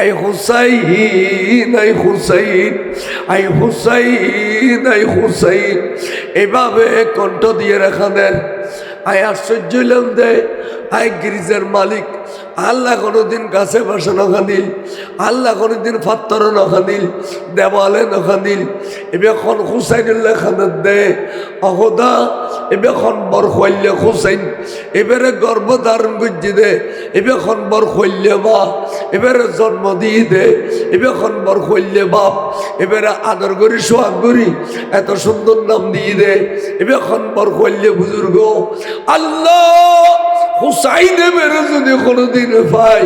I Hussain আই হুসাইন আই হুসাইন আই হুসাইন, এভাবে কণ্ঠ দিয়ে রাখা দেন। আই আশ্চর্য হইলাম দে আই গিরিজার মালিক আল্লাহ কোনোদিন গাছে বাসা নখানিল, আল্লাহ কোনোদিন ফাত্তর নখানিল, দেওয়ালে নখানিল, এবেখন হুসাইনুল্লাহ খানের দে অহদা এবেখন বর খৈল্য হুসাইন, এবারে গর্ভ ধারণ করছি দে, এবেখন বর খৈল্য মা, এবারে জন্ম দিয়ে দে, এবেখন বর খৈল্য বাপ, এবারে আদর করি সোহাগ করি এত সুন্দর নাম দিয়ে দে, এবেখন বর খৈল্য বুজুর্গ। আল্লাহ হুসাইনে বেরো যদি কোনোদিন পাই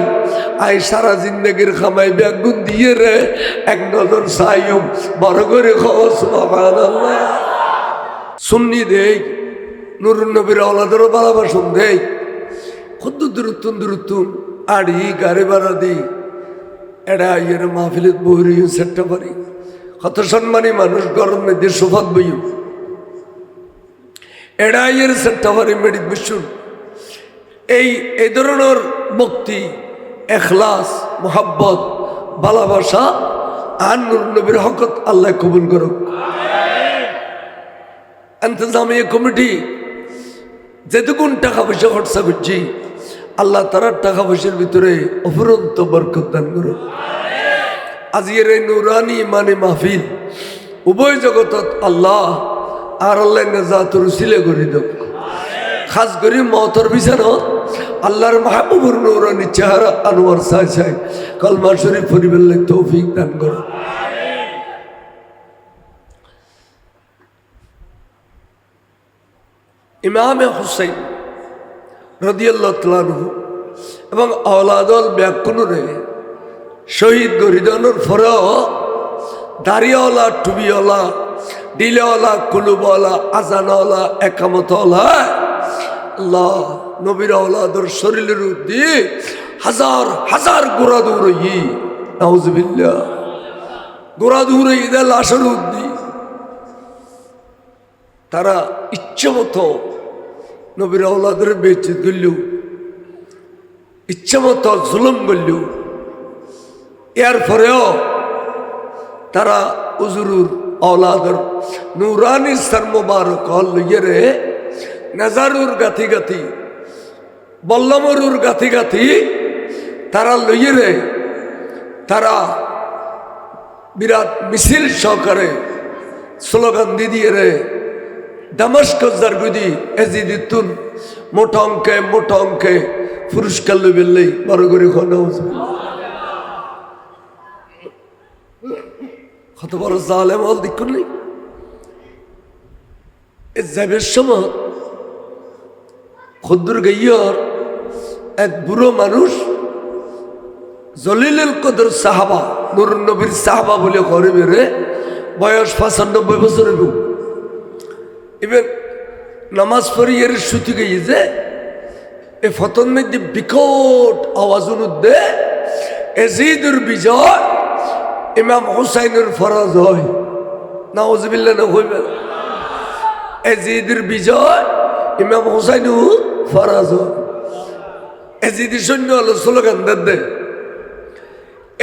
আই সারা জিন্দগির খামাই ব্যাগুন দিয়ে রে এক নজর সাইম বড় করে খাওয়া সুবহানাল্লাহ। সুন্নি দেই নুরুন নবীর আওলাদেরও ভালোবাসন দেই, খুদ্দ দূরত্তুন আড়ি গাড়ি ভাড়া দিই, এরা ইয়ের মাহফিলত বহরি সেটটা পারি কত সম্মানী মানুষ গরম মেয়েদের সোফাত বইও এরা ইয়ের সেটটা পারি মেডিত বিশুন। এই ধরনের ভক্তি, এখলাস, মোহাব্বত, ভালোবাসা আর নূর নবীর হকত আল্লাহ কবুল করুক। ইন্তজামিয়া কমিটি যেটুকুন টাকা পয়সা খরচা করছি আল্লাহ তারা টাকা পয়সার ভিতরে অফুরন্ত বরকত দান করুক। আজকের এই নুরানি ইমানি মাহফিল উভয় জগতত আল্লাহ আর আল্লাহ নেজাতুর উসিলে করে দেব। খাস করে মতর বিছানত আল্লাহর মাহবুবুর নূরানি চেহারা আনোয়ার চাই চাই কলমা শরীফ পরিবেলে তৌফিক দান করো। ইমামে হুসাইন রাদিয়াল্লাহু তাআলা আনহু এবং আওলাদল ব্যাকুনুরে শহীদ গরিদানোর ফরেও দাড়িওয়ালা, টুবিওয়ালা, দিলেওয়ালা, কুলুবওয়ালা, আজানওয়ালা, একামতওয়ালা আল্লাহ নবীর আওলাদর শরীরের উদ্দি হাজার হাজার গোড়া দৌড়ই নাউজুবিল্লাহ গোড়া দৌড়ই দে লাশের উদ্দি তারা ইচ্ছে মতো নবীর আওলাদের বেচিত করল, ইচ্ছে মতো জুলুম করল। এর পরেও তারা উজুরুর আওলাদর নুরানি সর মুবারক হল লইয়ে নাজারুর গাথি গাথি, বল্লমরুর গাথি গাথি তারা লইয়ে তারা বিরাট মিছিল সহকারে স্লোগান দিয়ে রে দামাস্কস জারগুদি এজিদিতুন মোটা অঙ্কে পুরস্কার লইবেলেই বড় করে কত বড় জালেম হল দেখুন নি। যাবের সময় খুদ্দুর গাইয়র এক বুড়ো মানুষ জলিলুল কদর সাহাবা নুরুন নবীর সাহাবা বলে ঘরে বেড়ে বয়স 95 বছর হইব। এবার নামাজ পড়িয়ে সুতি গিয়ে যে এ ফতন মধ্যে বিকট আওয়াজ উদ্দে এজিদুর বিজয় ইমাম হুসাইনের ফরজ হয় নাউজুবিল্লাহ না হইবে। এজিদের বিজয় ইমাম হুসাইন ফরজ হয়। এজিদের সৈন্য হলো স্লোগান দে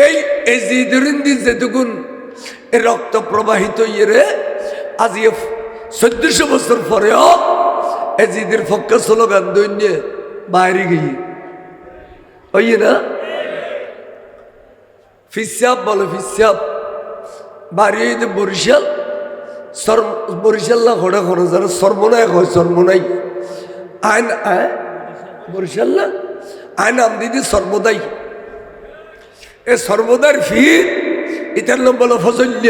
এই এজিদের যেটুকুন রক্ত প্রবাহিত ইয়ে আজ 1400 বছর পরেও এজিদের পক্ষে স্লোগান দৈন্য বাইরে গিয়ে ওই না ফিসাব বলে ফিসাব বাড়ি বরিশাল বরিশাল না ঘোড়া ঘোড়া যারা সর্বনায়ক হয় সর্বনাই আইন বরিশাল না আইন নাম দিদি সর্বদাই এ সর্বদার ফির ইটার নাম বলো ফজল্য।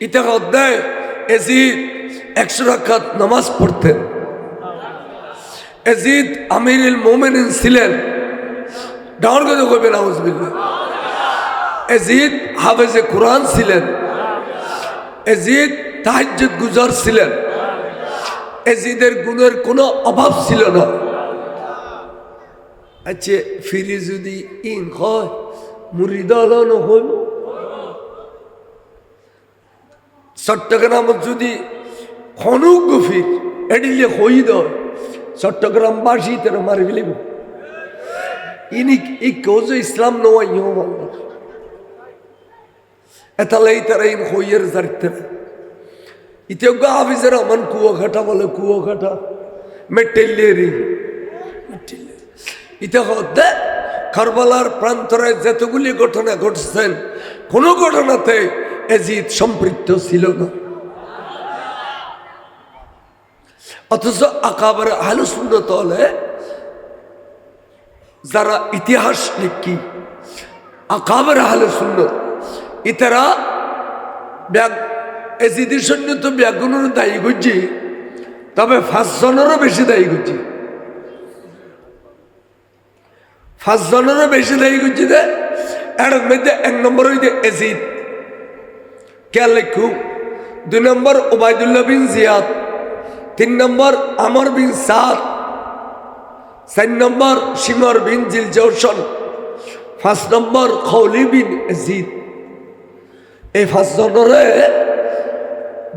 ইটা অধ্যায় এজিদ 100 রাকাত নামাজ পড়তেন। এজিদ আমিরুল মুমিনিন ছিলেন। ডাউন করে কইবে নাউজুবিল্লাহ। এজিদ হাফেজে কোরআন ছিলেন। এজিদ তাহাজ্জুদ গুজার ছিলেন। এজিদের গুণের কোনো অভাব ছিল না। আচ্ছা ফিরে যদি ইন হয় মুরিদ আলানো হইল চট্টগ্রামত যদি হনুক গফির এডিলে হই দয় চট্টগ্রামবাসী তেরো মারি ফেলিব ইনি যে ইসলাম নয় এতালাই তারা ইন হইয়ের জারতে ইতিয়োগ্য হাফিজের রহমান কুয়াঘাটা বলে কুয়াঘাটা মেটেলিয়েরি ইতে হতে কারবালার প্রান্তরে যতগুলি ঘটনা ঘটছেন কোনো ঘটনাতে এজিদ সম্পৃক্ত ছিল না। অথচ আকাবের আহলে সুন্নাত হলে যারা ইতিহাস লিখি আকাবের আহলে সুন্নাত ইতারা এজিদের সৈন্য তো ব্যাগুনের দায়ী করছি, তবে 5 জনেরও বেশি দায়ী করছি, 5 জনেরও বেশি দায়ী করছি। এর মধ্যে 1 নম্বর হইতে এজিদ কে লেখু, 2 নম্বর ওবায়দুল্লাহ বিন জিয়াদ, 3 নম্বর আমর বিন সাদ, 4 নম্বর শিমর বিন জিলজৌশন, 5 নম্বর খৌলি বিন এজিদ। এই 5 জনরে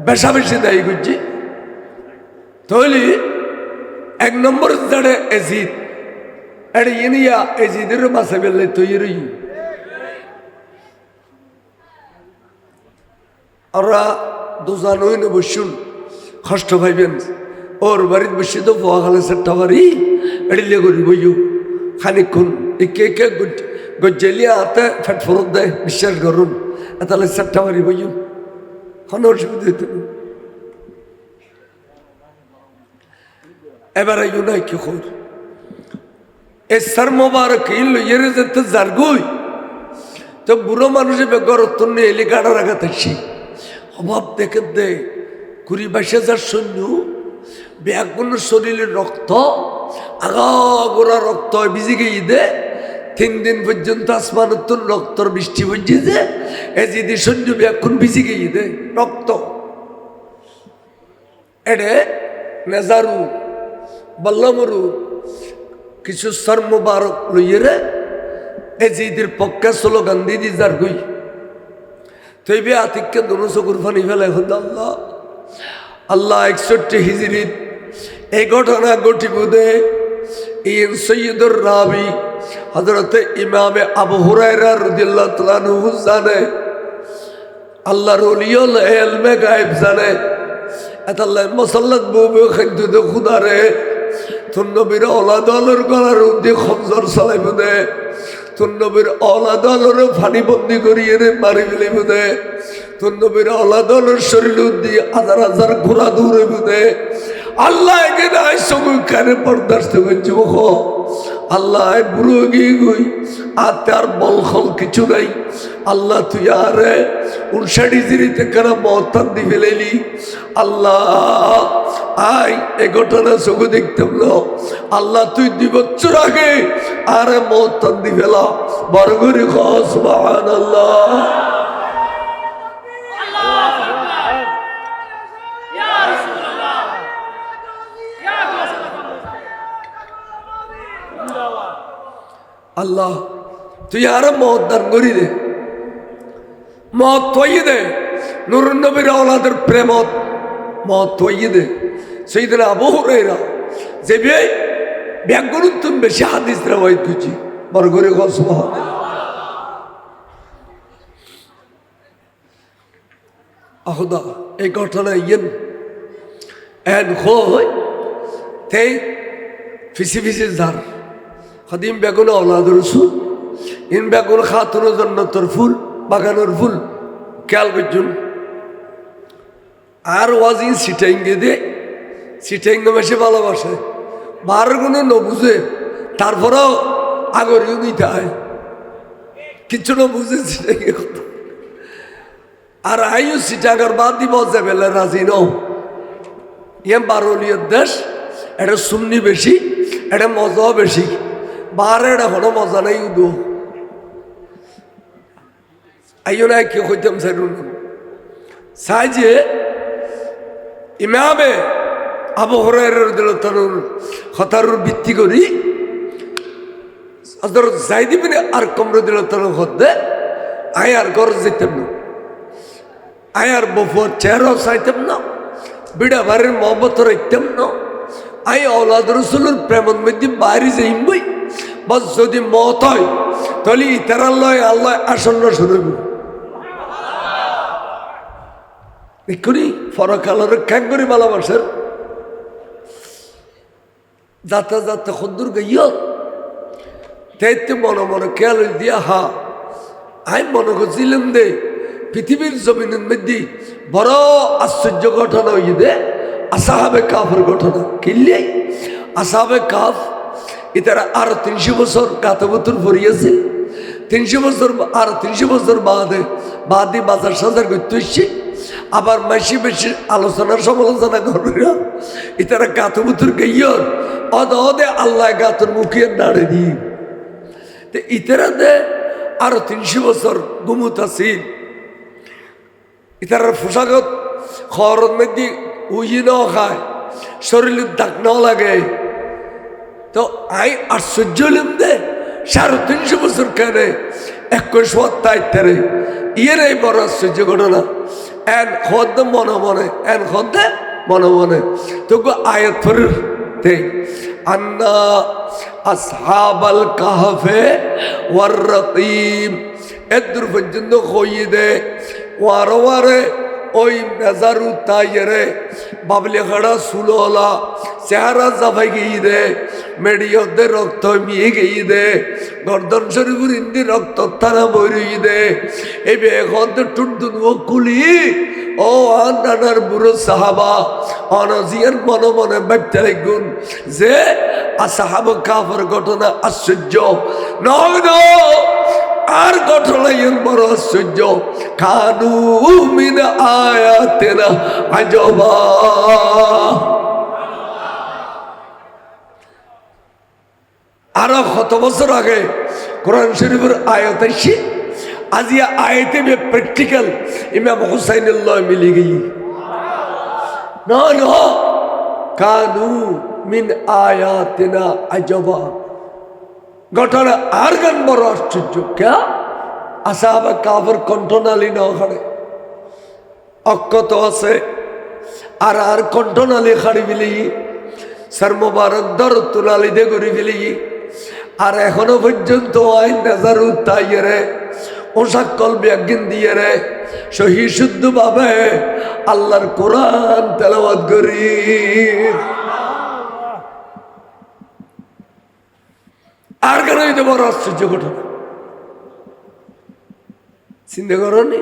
বেশা বেশি দায়ী করছি। তাহলে 1 নম্বর যারা এজিদ এটা ইনিয়া এজিদের মাসে বেলে তৈরি আমরা দুজন হইন বসুন কষ্ট পাইবেন ওর বাড়িতে বসে তো পোয়া খালে সেটা বাড়ি এড়িলে করি বইও খানিক্ষণ কে কে গজ্জালিয়া হাতে ফেট ফরত দেয় বিশ্বাস করুন তাহলে সেটা বাড়ি বইও কোনো অসুবিধা হইতে না। এবার আইও নাই কি খবর এ সার মোবারক লইয়ের যেতে জারগুই তো বুড়ো মানুষের বেগর অত্যন্ত এলি গাড়া রাখা থাকছি অভাব দেখে দে 20-22 সৈন্য ব্যাগুন শরীরের রক্ত আগা গোড়া রক্ত ভিজে গিয়ে দে 3 দিন পর্যন্ত আসমান উত্তর রক্তর বৃষ্টি হচ্ছে যে এজিদি সৈন্য ব্যাগুন ভিজে গিয়ে দে রক্ত এডে নেজারু বল্লমরু কিছু সর মুবারক লইয়ে এজিদের পক্ষে স্লোগান দিয়ে দি যার গই তৈবে আতিককে দোনো চকুর ফানি ফেলে আল্লাহ আল্লাহ 61 হিজরিত এই ঘটনা ঘটিব দে ইন সৈয়দুর রাবি হযরতে ইমামে আবু হুরায়রা রাদিয়াল্লাহু তাআলা আনহু জানে আল্লাহর ওলিউল ইলমে গায়েব জানে আল্লাহ মুসাল্লাত বুবে খাদ্য খুদা রে তোর নবীর ওলাদ আলোর গলার উদ্দি খঞ্জর চালাইব দে তোর নবীর ওলাদ আলোর ফানি বন্দি করিয়ে রে মারি ফেলিব দে তোর নবীর ওলাদ আলোর শরীর উদ্দি 1000 ঘোড়া দৌড়াইব দে আল্লাহ এখানে আইসকারে বরদাস্ত করছি আল্লাহ বুড়ো গিয়ে গই আর তার বলখল কিছু নাই আল্লাহ তুই আরে 59 হিজরিতে কেন মহতান দি ফেলেলি আল্লাহ আই এ ঘটনা চোখে দেখতাম না আল্লাহ তুই 2 বছর আগে আরে মহতান দি ফেলা বড় করে সুবহানাল্লাহ আল্লাহ তুই আরো মত দান করি দে মত তৈরি দে নুরুন নবীর আওলাদের প্রেমত মত তৈরি দে সেইদিন আবু হুরায়রা যে ব্যাগুরুত্তম বেশি হাদিস রাওয়ায়াত করছি বড় করে সুবহানাল্লাহ আহুদা এই ঘটনা ইয়েন এন হয় তেই ফিসি ফিসি ধার খদিম বেগুন আওলাদ রসুল ইন বেগুন খাতুন জন্নতর ফুল বাগানোর ফুল খেয়াল করছুন আর ওয়াজিন সিটাইঙ্গে দে সিটাইঙ্গে বেশি ভালোবাসে বার কোনো নবুঝে তারপরেও আগরিও নিতে হয় কিছু না বুঝে সিটাইঙ্গে আর আইও সিটাগার বাদ দিব যাবে রাজি নও ইয়ে বারোলিয়ার দেশ এটা সুন্নি বেশি এটা মজাও বেশি বারে এটা কোনো মজা নাই উদু আইও না কি হইতাম সাইরুন চাই যে ইমামে আবু হুরায়রা রাদিয়াল্লাহু তাআলার কথার ভিত্তি করি হযরত যায়েদ ইবনে আরকাম রাদিয়াল্লাহু তাআলা হদ্দে আয়ার ঘর যেতাম না আয়ার বফর চেহারা চাইতাম না বিড়া বাড়ির মহব্বত রাখতাম না আই আওলাদ রসুলের প্রেমন মধ্যে বাইরে যাইম বই বস যদি মত হয় তাহলে ইতারা লয় আল্লাহ আসন্ন শুরু এক্ষুনি ফরকালের খ্যাং করে ভালোবাসার যাত্রা যাত্রা খদ্দুর গাইয় তাইতে মনে মনে খেয়াল দিয়া হা আমি মনে করছিলাম দে পৃথিবীর জমিনের মধ্যে বড় আশ্চর্য ঘটনা হয়ে দে আসাহাবে কাফের ঘটনা কিনলে আসাহাবে কাফ ইতারা আরো 300 বছর কাতবতুর ভরিয়েছে 300 বছর আর 300 বছর বাদে বাজার সাজার করতে হচ্ছে আবার বেশি বেশি আলোচনার সমালোচনা করবে ইতারা কাতবতুর গাইয়র অদে আল্লাহ গাতর মুখিয়ে নাড়ে দিই ইতারা দে আরো 300 বছর গুমুত আছিল ইতারার পোশাকত খরচ মধ্যে উইয়ে ন খায় শরীরের দাগ ন লাগে তো আই আশ্চর্য হলাম দে 350 বছর কেন 21 ইয়ের এই বড় আশ্চর্য ঘটনা এন খদ্দ মনে মনে এন খদ্দে মনে মনে তো আয়াত ফরির তে আন্না আসহাবাল কাহফে ওয়ার রাকিম এদুর পর্যন্ত কইয়ে দে ওয়ারে ওই মেজারু তাইরে বাবলি খাড়া সুলোলা চেহারা জাফাই গিয়ে দে মেডিয়দে রক্ত মিয়ে গিয়ে দে গর্দন শরীফুর ইন্দি রক্ত থানা বই দে এই বেখদ টুনটুন ও কুলি ও আনার বুড়ো সাহাবা অনজিয়ার মনে মনে ব্যক্তি গুণ যে আসাহাব কাফের ঘটনা আশ্চর্য নয় আর ঘটনা বড় আশ্চর্য কানু মিন আয়াতিনা আজবা আরো কত বছর আগে কোরআন শরীফের আয়াত আসছে আজ আয়াতে প্র্যাকটিক্যাল ইমাম হুসাইনুল্লাহ মিলে গই না কানু মিন আয়াতিনা আজবা ঘটনা আর গান বড় আশ্চর্য কে আসাহাবে কাফের কণ্ঠনালী নখানে অক্ষত আছে আর কণ্ঠনালী খাড়ি বিলি সার মোবারক দর তুলালি দে করি বিলি আর এখনো পর্যন্ত আইন নাজারু তাইরে ওষাক্কল ব্যাগিন দিয়ে রে সহি শুদ্ধ ভাবে আল্লাহর কোরআন তেলাওয়াত করি আর কেন এটা বড় আশ্চর্য ঘটনা চিন্তা করো নি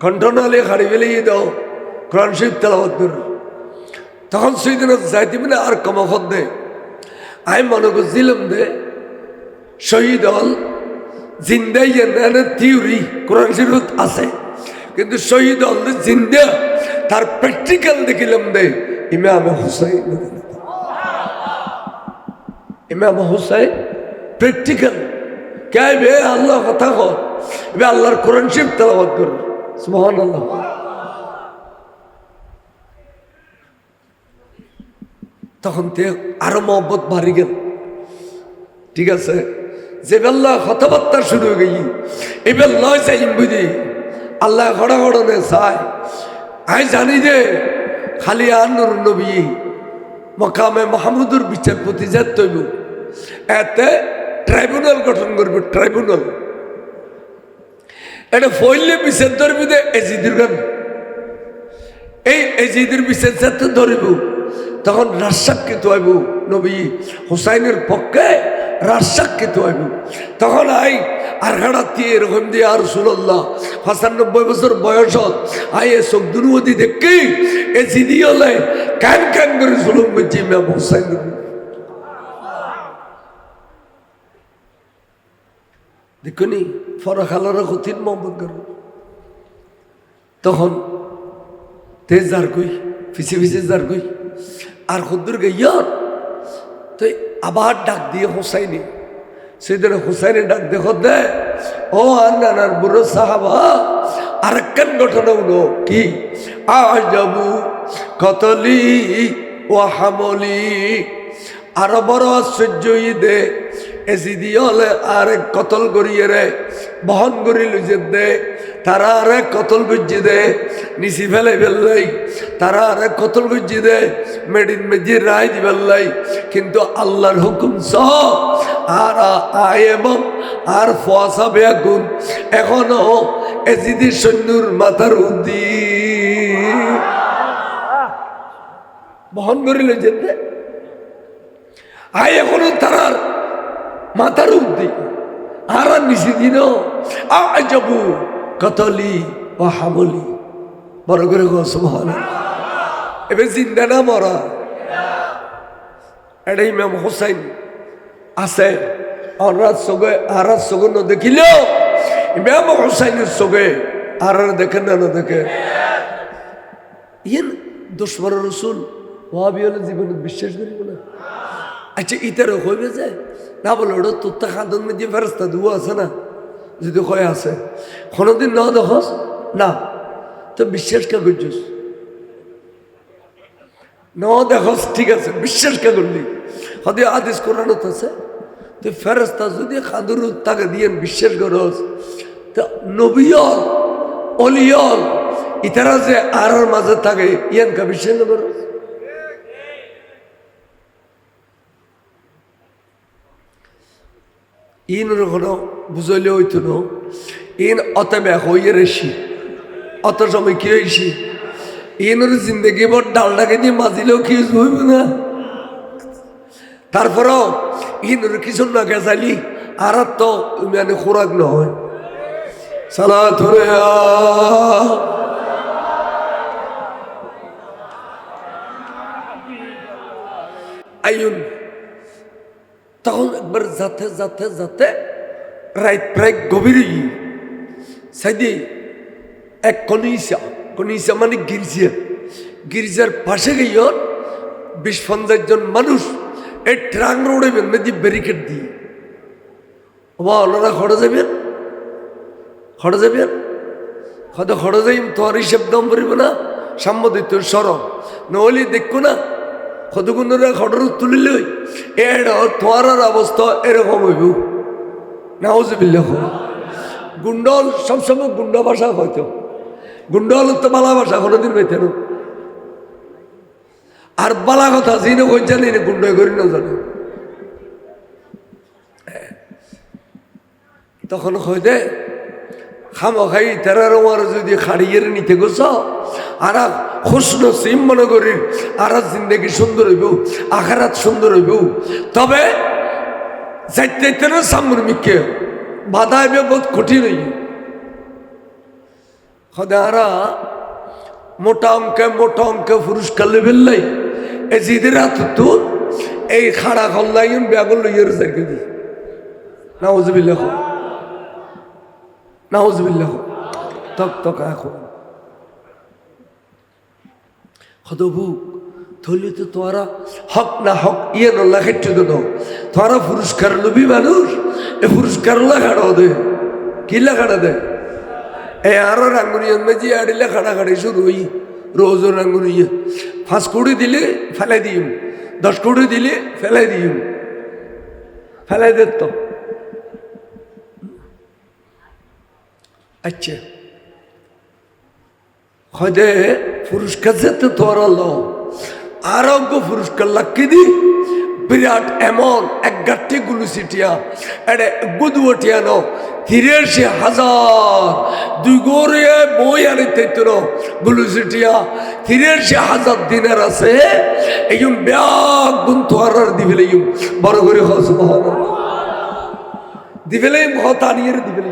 কণ্ঠনালে খাড়ি ফেলে দাও কোরআন শরীফ তেলাওয়াত করো তখন সেইদিন যাইতে মানে আর কমফত দে আমি মনে করছিলাম দে শহীদ হল জিন্দাই থিওরি কোরআন শরীফ আছে কিন্তু শহীদ হল জিন্দা তার প্র্যাকটিক্যাল দেখিলাম দে ইমাম হুসাইন ইমাম হুসাইন প্র্যাকটিক্যাল কে বে আল্লাহ কথা কর এবার আল্লাহর কোরআন শরীফ তেলাওয়াত করো সুবহানাল্লাহ তখন তে আরো মহব্বত বাড়ি গেল ঠিক আছে যে বেল্লা কথাবার্তা শুরু হয়ে গেই এবার লয় চাইম বুঝি আল্লাহ ঘড়া ঘড়নে চাই আমি জানি যে খালি আনুর নবী মকামে মাহমুদুর বিচারপতি যে তৈব এতে ট্রাইব্যুনাল গঠন করবে ট্রাইব্যুনাল এটা ফইলে বিচার ধরবি দে এজিদের গান এই এজিদের বিচার যাতে ধরিব তখন রাজসাক্ষিত হইব নবী হুসাইনের পক্ষে রাজসাক্ষিত হইব তখন আই আর ঘাড়াতি এরকম দিয়ে আর রাসূলুল্লাহ 95 বছর বয়স আই এ চোখ দুনুমতি দেখি এ জিদি হলে কান কান করে জুলুম করছি ইমাম হুসাইন দেখুনি ফরখালার কঠিন মহব্বত কর তখন তেজ যার কই পিছে পিছে যার কই আর খুদ্দুর গইয়ার তো আবার ডাক দিয়ে হুসাইনি সেদিন হুসাইনি ডাক দেখো দে ও আন্নার বুড়ো সাহাবা আরেকখান ঘটনা হলো কি আজাবু কতলি ও হামলি আরো বড় আশ্চর্য দে এজিদি হলে আরেক কতল করিয়ে রে বহন করি লুজে দে তারা আরেক কতল গুজি দে নিচি ফেলে ফেললাই তারা আরেক কতল গুজি দে মেডিন মেজি রায় দি ফেললাই কিন্তু আল্লাহর হুকুম সহ আর আয় এবং আর ফোয়াশা বেগুন এখনো এজিদি সৈন্যর মাথার উদ্দি বহন করি লুজে দে আয় এখনো তারার মাথার উদ্দি আর নিচে দিন আজবু কতলি ও হামলি বড় করে সুবহানাল্লাহ এবার জিন্দা না মরা এটা ইমাম হোসেন আছে আর চোখে ন দেখিল ইমাম হোসেনের চোখে আর দেখেন না দেখে ইয়েন দুশ্মন রসুল ওয়াবি হলে জীবনে বিশ্বাস করিব না আচ্ছা ইতারও হইবে যায় না বলে ওটা তোর খাদন মেয়ে ফেরস্তা দুও আছে না যদি কয়ে আছে কোনোদিন ন দেখস না তো বিশ্বাস কে করছিস ন দেখস ঠিক আছে বিশ্বাস কে করলি হয়তো আদেশ কোরআনত আছে তুই ফেরস্তা যদি খাদুর তাকে দিয়ে বিশ্বাস করস তো নবীল অলিয়ল ইতারা যে আর মাঝে থাকে ইয়ানকা বিশ্বাস করস ইনর কোনো বুঝলে হইতো না ইন অত ব্যাগ হইয়ে রেসি অত সময় কি হয়েছি ইনর জিন্দগি বড় ডালটাকে দিয়ে মাজিলেও কি হইব না তারপরেও ইনর কিছু না গেছালি আর তো মানে খোরাক নয় সালা ধরে আইন তখন একবার যাতে যাতে যাতে রাত প্রায় গভীর সাইডে এক কনিসা মানে গির্জার পাশে গিয়ে 20-50 জন মানুষ এই ট্রাক রোডে মেদি ব্যারিকেড দিয়ে ওনারা খড়ে যাবেন হয়তো খড়ে যাই তোর হিসেব দাম পড়িব না সাম্মদিত সরব নহলে দেখো না কতগুণরা খড়র তুলিলে এর তোমার অবস্থা এরকম হইব নাউজুবিল্লাহ গুন্ডল সবসময় গুন্ড ভাষা হয়তো গুন্ডল তো বালা ভাষা কোনোদিন পাইতে না আর বালা কথা যিনি কই জানি না গুন্ড করি না জানে তখন হয় দে খামো খাই তেরার ওমার যদি খাড়িয়ে নিতে গোছ আর খুশন সিম মনে করি আর জিন্দগি সুন্দর হইব আখারাত সুন্দর হইব তবে যাইতে না সামুর মিকে বাধা হইবে বহুত কঠিন হইব খদারা মোটা অঙ্কে পুরস্কার লেবেল নাই এই জিদের হাত তুল এই খাড়া খল্লাই ব্যাগল লইয়ের জায়গা দি নাউজুবিল্লাহ নাউজুবিল্লাহ তক এখন হদবু ধরলে তো তোরা হক না হক ইয়ে নল্লা খেটে দেন তোরা পুরস্কার লবি মানুষ এ পুরস্কার লাগাড়া দে কি লাগাড়া দে এ আরো রাঙ্গুনিয়ন মেজি আড়িলে খাড়াখাড়ি শুরু হই রোজ রাঙ্গুনিয়ে 5 কোটি দিলে ফেলাই দিম 10 কোটি দিলে ফেলাই দিম ফেলাই দে তো আচ্ছা হয়তো পুরস্কার যেতে তোর আরোগ্য পুরস্কার লাকি দি বিরাট এমন এক গাঠি গুলু সিটিয়া এডে গুদুটিয়া নো 83,000 দুই গোরে বই আনিতে তোর গুলু সিটিয়া 83,000 দিনের আছে এই ব্যাগ গুণ তোর দিবেলে বড় করে সুবহানাল্লাহ দিবেলে মহত আনিয়ে দিবেলে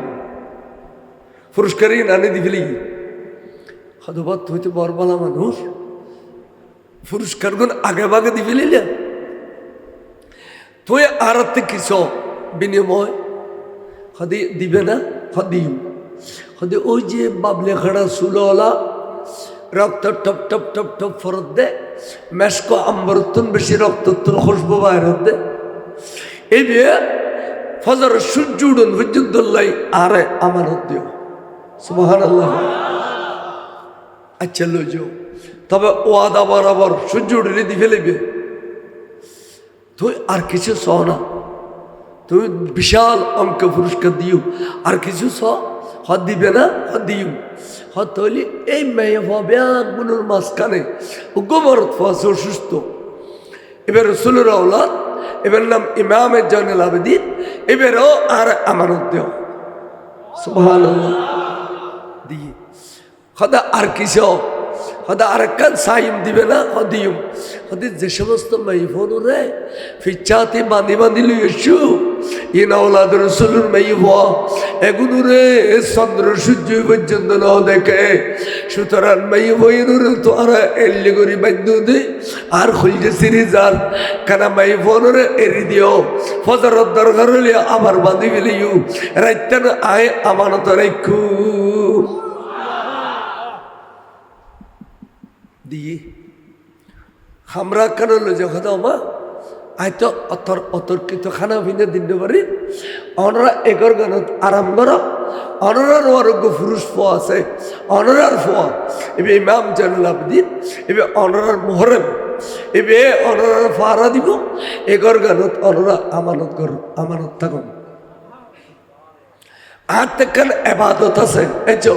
পুরস্কারই নানি দিবেলে হদবাদ হইতে বরবালা মানুষ পুরস্কার গুণ আগে বাগে দিবেলে তুই আর কিছু বিনিময় হদি দিবে না হদিম হদি ওই যে বাবলে খাড়া সুলওয়ালা রক্ত টপ টপ টপ টপ ফরত দে মেসকো আম্বরতুন বেশি রক্ত তুল খুশবু বাইরত দে এই বিয়ে ফজর সূর্য উডুন হুজুদ্দুল্লাহ আরে আমানত দিও সুবহানাল্লাহ আচ্ছা লইজো তবে ওয়াদা বরাবর সূর্য উঠলে দিবে লেবে তুই আর কিছু সহ না তুমি বিশাল অঙ্ক পুরস্কার দিও আর কিছু হদ দিবে না হদ দিও হদ হইলে এই মেয়ে হবে গুণের মাঝখানে গোবরত ফাঁসে অসুস্থ এবার রসুলের আওলাদ এবার নাম ইমামের জয়নুল আবেদিন এবারও আর আমানত দেও সুবহানাল্লাহ দিয়ে হদা আর কিছু হদা আর একখান সাইম দিবে না হদিম হদি যে সমস্ত মাইফোন রে ফিচ্ছাতে বাঁধি বাঁধি লই এসু ইনা ওলাদ রসুলের মাইফ এগুলো রে চন্দ্র সূর্য পর্যন্ত ন দেখে সুতরাং মাইফ ইনুরে তো আর এল্লি করি বাধ্য দে আর খুলছে সিরিজার কানা মাইফোন রে এরি দিও ফজরত দরকার হলে আবার বাঁধি ফেলিও রাইতেন আয় আমানত রাখু দিয়ে আমরা কেন লজা কথা মা আই তো অতর্কিত খানা ভিনে দিন পারি অনরা এগর গানত আরাম কর অনরার আরোগ্য পুরুষ ফোয়া আছে অনরার ফোয়া এবে ইমাম জয়নুল আবেদিন এবে অনরার মোহরম এবে অনরার ফারা দিব এগর গানত অনরা আমানত কর আমানত থাকুন আর তেখান এবাদত আছে এচো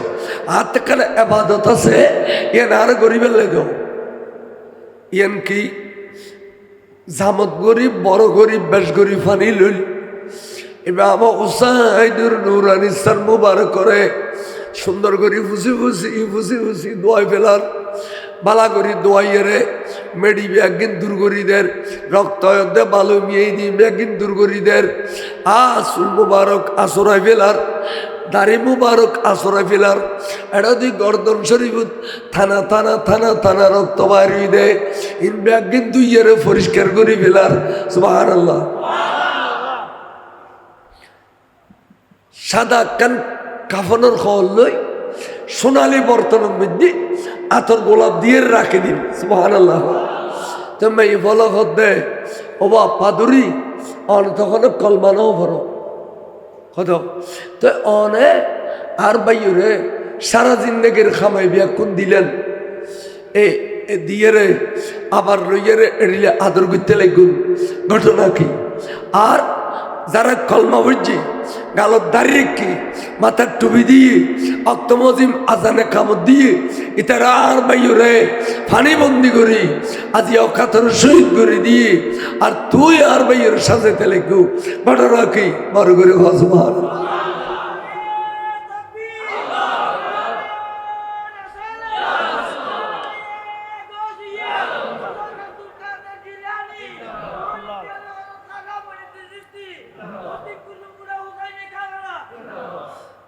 আর তেখান এবাদত আছে ইয়ান আর গরিবের লেগো ইয়ান কি জামত গরিব বড় গরিব বেশ গরিব ফানি লইল এবার আমার ওসাইদুর নুরানি সার মুবারক করে সুন্দর করি ফুসি ফুসি দোয়াই ফেলার বালা করি দোয়াইয়েরে মেডি একদিন দুর্গরীদের রক্ত দে বালু মিয়ে দিই একদিন দুর্গরীদের আসুল মুবারক আসরাই ফেলার দাড়ি মুবারক আসরাই ফেলার এটা দুই গর্দন শরীফ থানা থানা থানা থানা রক্ত বাড়ি দে ইন একদিন দুই ইয়েরে পরিষ্কার করি ফেলার সুবহানাল্লাহ সাদা কান কাফনের খল লই সোনালি বর্তনের মধ্যে আতর গোলাপ দিয়ে রাখে দিন সুবহানাল্লাহ তুমি এই বলো হদ্দে ওবা পাদুরি অন তখন কলমানাও ভরো হতো তো অনে আর বাইরে সারা জিন্দগির খামাই বিয়া কোন দিলেন এ দিয়ে রে আবার লইয়ে রে এড়িলে আদর করতে লাগুন ঘটনা কি আর যারা কলমা বুঝছি গালত দাঁড়িয়ে রেখে মাথার টুপি দিয়ে অক্তমজিম আজানে কামড় দিয়ে ইতারা আর বাইরে ফানি বন্দি করি আজি অকাতর শহীদ করে দিয়ে আর তুই আর বাইরে সাজাতে লেগু ঘটনা কি বড় করে হজমান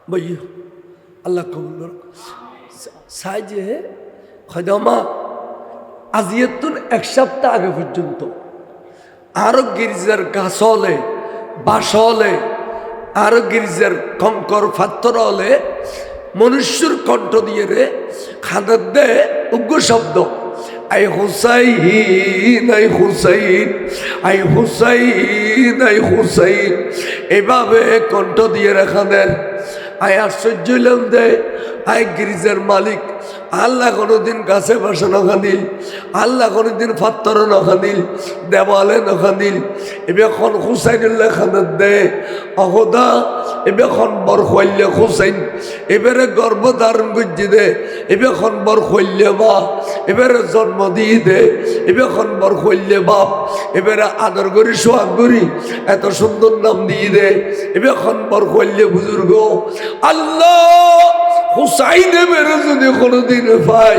ভাইয়া আল্লাহ কবুল সাইজে খদমা আজিয়াতুন এক সপ্তাহ আগে পর্যন্ত আরো গির্জার গাছ হলে বাস হলে আরো গির্জার কঙ্কর পাথর হলে মনুষ্যর কণ্ঠ দিয়ে রে খাদার দে উগ্র শব্দ আই হুসাইন আই হুসাইন আই হুসাইন আই হুসাইন এভাবে কণ্ঠ দিয়ে রাখা দেন আই আশ্চর্য হইলাম দে আই গির্জার মালিক আল্লাহ কোনোদিন গাছে বাসা নখানিল আল্লাহ কোনোদিন পাত্তর নখানিল দেওয়ালে নখানিল এবেখন হুসাইনুল্লাহ খানার দে অহদা এবেখন বর খৈল্য হুসাইন এবারে গর্ভ ধারণ করছি দে এবেখন বর খৈল্য মা এবারে জন্ম দিয়ে দে এবেখন বর খৈল্য বাপ এবারে আদর করি সোহাগ করি এত সুন্দর নাম দিয়ে দে এবেখন বর খৈল্য বুজুর্গ আল্লাহ হুসাইন এবারে যদি কোনোদিন পাই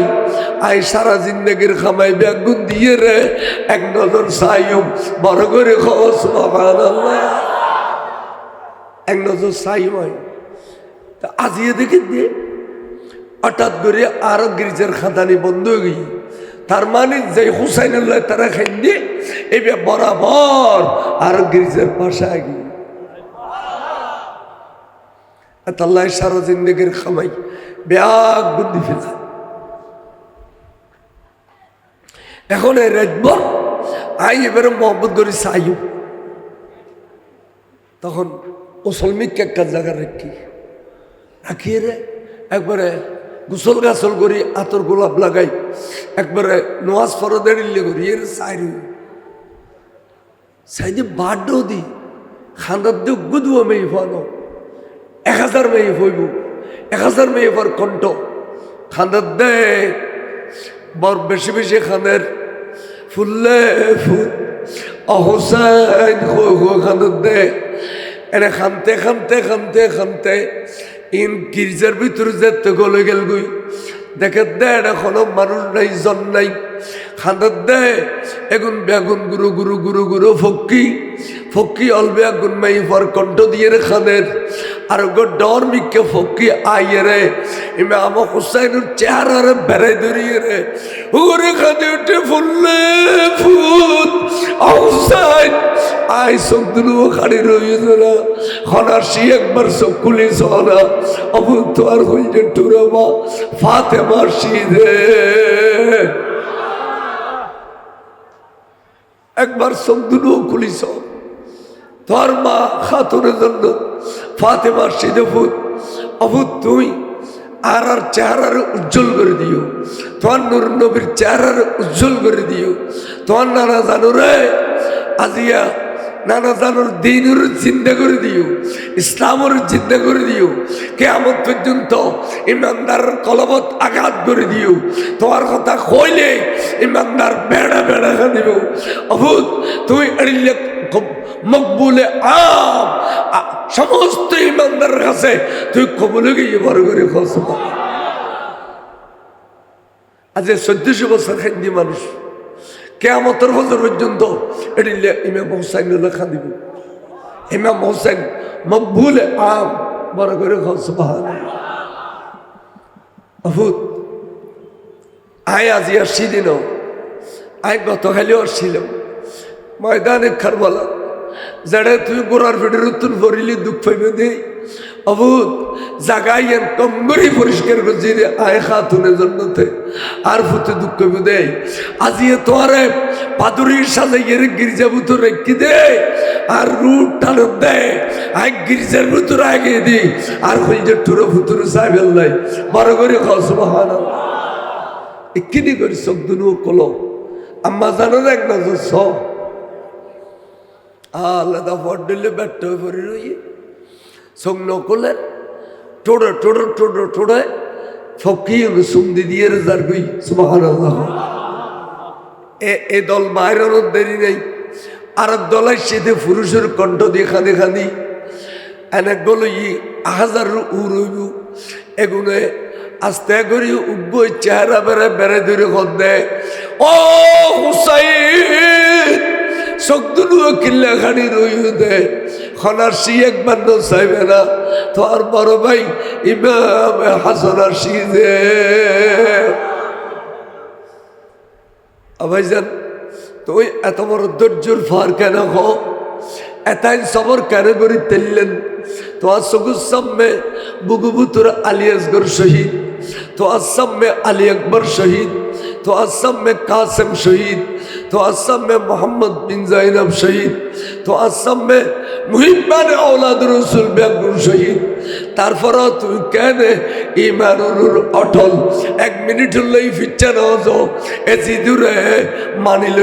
আই সারা জিন্দগির খামাই ব্যাগুন দিয়ে রে এক নজর সাইম বড় করে সুবহানাল্লাহ এক নজর সাইম হয় তা আজিয়ে দেখি দিয়ে হঠাৎ করে আরো গির্জার খাদানি বন্ধ হয়ে গই তার মানে যে হুসাইনুল্লাহ তারা খাই দিয়ে এবার বরাবর আরো গির্জার পাশে গিয়ে আল্লাহ সারা জিন্দগির খামাই ব্যাগ বুদ্ধি ফেলা এখন এই রাতভর আই এবারে মোহাম্মদ গরি সাইব তখন ও সলমিককে একটা জায়গা রাখিয়ে রে একবারে গোসল গাছল করি আতর গোলাপ লাগাই একবারে নোয়াজ ফরদের ইল্লে করি এর সাইরি সাইডে বাড্ডও দি খান্দার দুঃখ গুদুয়া মেয়ে ফানো 1000 মেয়ে হইব 1000 মেয়ে পর কণ্ঠ খান্দার দে বর বেশি বেশি খানের ফুললে ফুল অহুসাইন খান্দার দে এনে খানতে খানতে খানতে খানতে ইন গির্জার ভিতরে যেতে গলে গেল গুই দেখে দে এখনো মানুষ নাই জন নাই খান্দার দে এগুন বেগুন গুরু গুরু গুরু গুরু ফক্কি ফক্কি অলবে আগুন মাই পর কণ্ঠ দিয়ে রে খানের আর গো ডর মিকে ফক্কি আইয়ে রে ইমাম হুসাইনের চেহারারে বেড়াই ধরিয়ে রে উরে খাদে উঠে ফুললে ফুল হুসাইন আই চোখ দুলু খাড়ি রয়েছে না খনাসি একবার চোখ খুলি না অবু তো আর হইলে টুরামা ফাতেমার সিদে একবার চোখ দুলু খুলিস তোর মা খাতুনের জন্য ফাতেমার সিদে ফুট অবু তুই আর আর চেহারার উজ্জ্বল করে দিও তোমার নূর নবীর চেহারার উজ্জ্বল করে দিও তোমার নানা জানো রে আজিয়া নানা জানোর দিনের চিন্তা করে দিও ইসলামের চিন্তা করে দিও কিয়ামত পর্যন্ত ইমানদার কলবত আঘাত করে দিও তোমার কথা কইলে ইমানদার বেড়া বেড়া দিব অভূত তুই এড়িলে মকবুলে আম সমস্ত ইমানদারের কাছে তুই কবুলে গিয়ে বড় করে খোঁজ আজ 1400 বছর খান্দি মানুষ কিয়ামতের বছর পর্যন্ত এড়িলে ইমাম হোসেন লেখা দিব ইমাম হোসেন মকবুলে আম বড় করে খোঁজ সুবহানাল্লাহ অভূত আয় আজি আসছি দিন আয় গতকালিও আসছিলাম ময়দানে খারবালা যারা তুই গোড়ার ফেটের উত্তর ভরিলি দুঃখ পাইবে দেই অভূত জাগাই কম করে পরিষ্কার করছি রে আয় খাতুনের জন্যতে আর ফুতে দুঃখ পাইবে দেই আজিয়ে তোরে পাদুরির সাথে এর গির্জা ভিতর রেখে দে আর রুট টানো দে আয় গির্জার ভিতর আগে দি আর হইলে টুরো ফুতুরো সাহেব আল্লাহ বড় করে খাও সুবহানাল্লাহ একিনি করে চোখ দুনু কলো আম্মা জানো এক নজর সব আলাদা ফট দিলে ব্যর্থ হয়ে পড়ে রইয়ে চোখ নকলের টোড়ে টোড়ে টোড়ে টোড়ে ফকি সুন্দি দিয়ে যার গই সুবহানাল্লাহ এ দল বাইরের দেরি নেই আর দলের সাথে পুরুষের কণ্ঠ দিয়ে খানি খানি এনে গলো ই হাজার উড়ইব এগুনে আস্তে করে উগ্র চেহারা বেড়ে বেড়ে ধরে খদ দে ও হুসাইন চোখদুলু কিল্লা খানি রই দে খনার সি একবার ন চাইবে না তোর বড় ভাই ইমাম হাসান আসি দে ভাইজান তুই এত বড় ধৈর্যর ফার কেন হো এতাই সবর কেন করে তেললেন তোমার চকুর সামনে বুগুবুতুর আলী আসগর শহীদ তোমার সামনে আলী আকবর শহীদ তোমার সামনে কাসেম শহীদ তোমার সামনে মোহাম্মদ বিন জাইনব শহীদ তোমার সামনে মুহিব্বান আওলাদ রসুল বেগুন শহীদ তারপরও তুই কেন ইমানুর অটল 1 মিনিট হলেই ফিচ্ছা নাও যাও এসি দূরে মানিল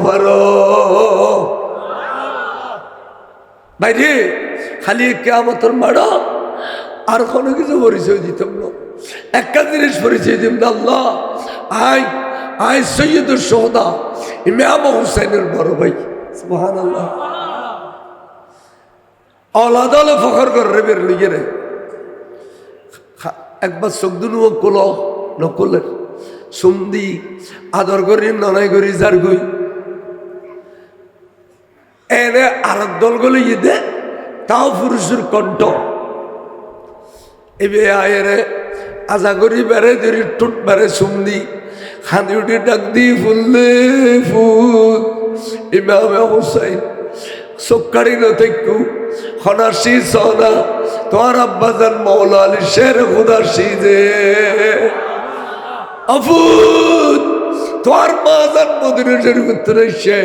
পারো বাইরে খালি কিয়ামতের মাড়া আর কোনো কিছু পরিচয় দিতাম না একটা জিনিস পরিচয় দিম না আল্লাহ আয় আয় সৈয়দুল সোহদা ইমাম হুসাইনের বড় ভাই সুবহানাল্লাহ আলাদা আলাদা ফখর করে বের লইয়ে রে একবার চোখদুনু কল নকলের সুন্দি আদর করি ননাই করি যার গই এনে আর দল গলে ইয়ে দে তাও পুরুষের কণ্ঠ এবে আয়েরে আজা করি বেড়ে ধরি টুট বেড়ে সুন্দি খানি উঠে ডাক দি ফুললে ফুল ইমামে হুসাইন চোখারি নথেকু খনাসি সনা তোমার আব্বাজান মৌলা আলী শের খুদাসি দে আফুদ তোমার মা জান মদিনা শরীফের তুরাইছে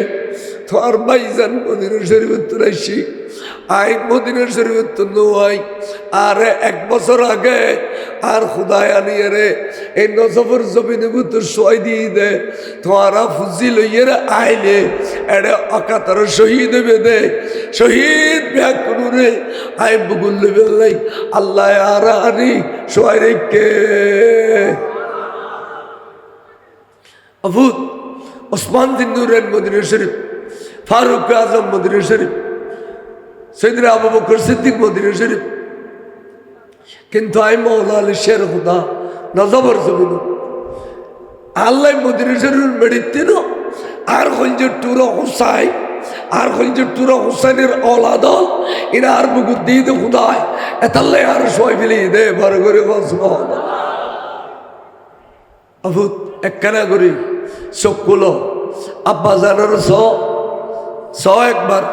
তোমার ভাই জান মদিনা শরীফের তুরাইছি আই মদিনা শরীফের তো নয় আর 1 বছর আগে আর খুদায় আনিয়ে রে এই নজফর জমিনে ভিতর শোয়াই দিয়ে দে তোমারা ফুজি লইয়ে আইলে এড়ে অকাতার শহীদ বেদে শহীদ ব্যাগ করু রে আই বুগুল বেল্লাই আল্লাহ আর আনি শোয়াই রেখে আবুদ ওসমান জিন্নুরের মদিনা শরীফ ফারুক আজম মদিনা শরীফ সৈয়দনা আবু বকর সিদ্দিক মদিনা শরীফ কিন্তু আই মৌলা আলী শের খুদা নজবর জমিন আল্লাহ মদিনা শরীফ মেডিতেন আর খলজের টুরা হুসাইন আর খলজের টুরা হুসাইনের ওলাদল এরা আর বুকুর দিয়ে দে খুদায় এতাল্লাই আর সবাই ফেলে দে বড় করে আবুদ একখানা করি চোখগুলো আব্বা জানার স একবার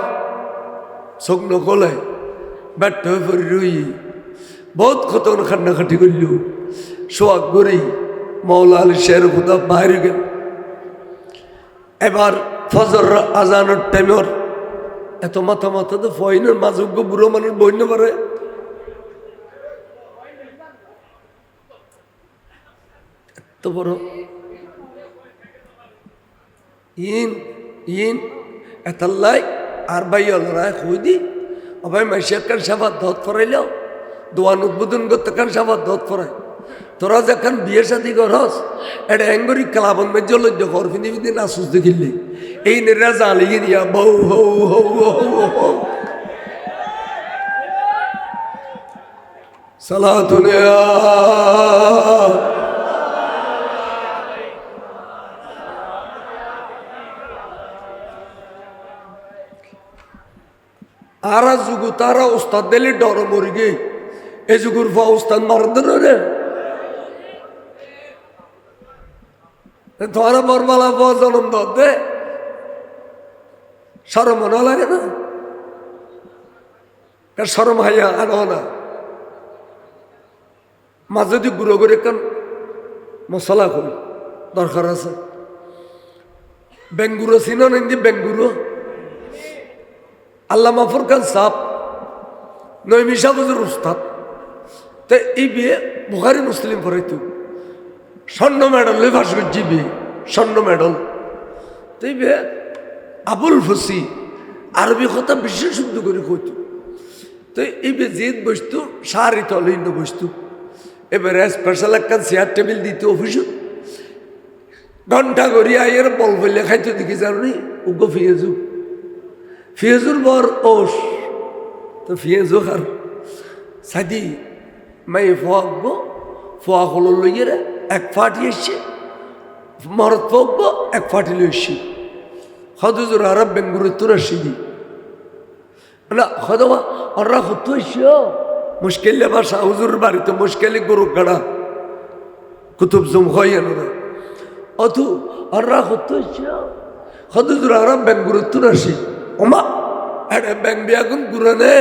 চোখ নকলে ব্যর্থ হয়ে পড়ি রই বহুত কতক্ষণ খান্নাখাটি করল সোয়াগ করি মৌলা আলী শের খুদা বাইরে গেল এবার ফজর আজানোর টাইমর এত মাথা মাথা তো ফইনের মাজজ্ঞ বুড়ো মানুষ বইন পারে এত বড় ইন এতাল্লাই আর ভাই অলরায় কই দি অভাই মাইসিয়া কান সাবাদ দত ফরাইল দোয়ান উদ্বোধন করতে কান সাবাদ দত ফরাই তোরা যখন বিয়ে সাথী করস এটা এঙ্গরি কালাবন মেজ লজ্জ কর ফিনি ফিনি নাচুস দেখিলি এই নেরা জালিয়ে দিয়া বউ হৌ হৌ হৌ হৌ সালাতুনে আরা যুগু তারা উস্তাদ দিলে ডর মরি গে এ যুগুর ফা উস্তাদ মারদ রে তোরা বরবালা ফা জনম দে সরম মনে লাগে না সরম হাইয়া আনো না মাঝে যদি গুঁড়ো করে কান মশলা করি দরকার আছে বেঙ্গুরো চিনো নাকি বেঙ্গুরো আল্লামা ফুরকান সাহ নইমি সাহুজুর উস্তাদ তো এই বিয়ে বুখারি মুসলিম পড়াইতো স্বর্ণ মেডল লই ভাস্কর্য বিয়ে স্বর্ণ মেডল তো এই বিয়ে আবুল ফসি আরবি কথা বিশ্ব শুদ্ধ করে কইত তো এই বিয়ে জিদ বসতো সারি তলিন্দ বসতো এবারে স্পেশাল একটা চেয়ার টেবিল দিত অফিসত ঘন্টা করি আইয়ের বল বললে খাইতো দেখি জানি উগ্র ফিয়েজু ফিয়েজুর বর ওষ তো ফিয়েজু আর সাদি মাই ফোয়াকবো ফোয়া হলো লইয়ে এক ফাটি এসছে মরত ফোকবো এক ফাটি লই এসছি হদুজুর আরব বেঙ্গুরে তোরা সিদি না হদবা ওরা হতো এসছে মুশকিলে বা শাহুজুর বাড়িতে মুশকিলে গরু গাড়া কুতুব জুম হয় না অথু ওরা হতো এসছে হদুজুর আরব বেঙ্গুরে তোরা সি ওমা আরে ব্যাং বিয়াগুন গুরানে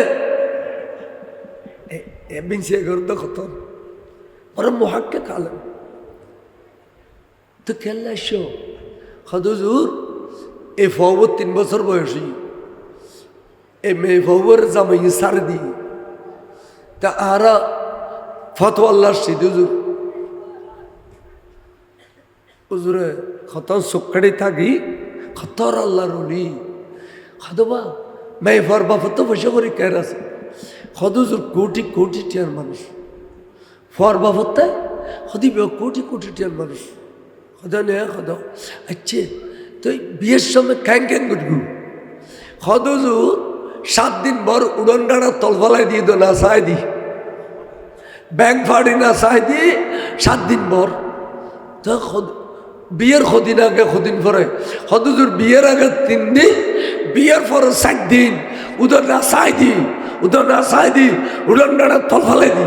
এ বিনসে করত কত ওরা মুহাক্কে কালেম তো কেল্লা শো হদুজুর এ ফওবর 3 বছর বয়সী এ মেয়ে ফওবর জামাই সারদি তা আরা ফতোয়া আল্লাহ সিদুজুর হুজুরে কত সুকড়ি থাকি খতর আল্লাহ রলি খদবা মেয়ে ফর বাফত বসে করে কের আছে খদুজুর কোটি কোটি টিয়ার মানুষ ফর বাফতে খদিব কোটি কোটি টিয়ার মানুষ খদা নে খদা আচ্ছা তো বিয়ের সময় ক্যাং ক্যাং করবো খদুজুর 7 দিন বর উড়ন ডাড়া তলফালাই দিয়ে দো না সাই দি ব্যাংক ফাড়ি না সাই দি 7 দিন বর তো বিয়ের কদিন আগে কদিন পরে হদুজুর বিয়ের আগে 3 দিন বিয়ের পরে 7 দিন উদর না সাই দি উড়ন ডাড়া তলফালাই দি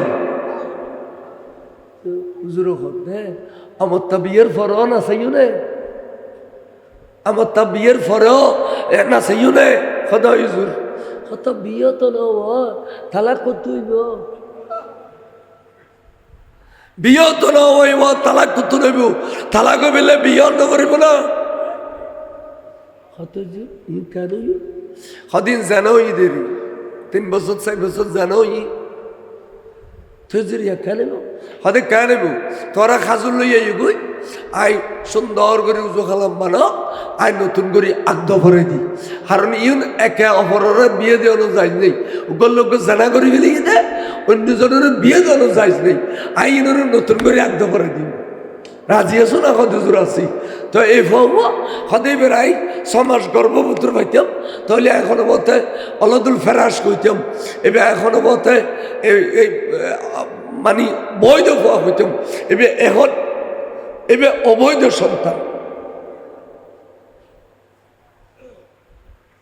হুজুর হতে আমার তা বিয়ের পরেও না সাইও নে আমার তা বিয়ের পরেও না সাইও নে খদা হুজুর কত বিয়ে তো না তালাক করতে হইব বিয়ে তো না হইব তালাক করতে হইব তালাক হইলে বিয়ে নকরিব না কত কেন সদিন জানো ই দেরি 3 বছর 4 বছর জানো ই তুই জুরিয়া কেন হতে কেন তোরা খাজুর লইয়া গই আই সুন্দর করে উজু খালাম বানাও আই নতুন করে আগ্ধ ভরে দি কারণ ইউন একে অপরের বিয়ে দেওয়ানো যায় নেই ওগুলো লোক জানা করে ফেলে গেছে অন্যজনের বিয়ে দেওয়ানো যায় নেই আই ইউনের নতুন করে আগ্ধ ভরে দিই রাজি আছো না কত জোর আছি তো এই ফর্ম সদাই বেড়াই ছমাস গর্ভপুত্র পাইতাম তাহলে এখনো মতে অলদুল ফেরাস কইতাম এবার এখনো মতে এই মানে বৈধ হওয়া হইতাম এবার এখন এবার অবৈধ সন্তান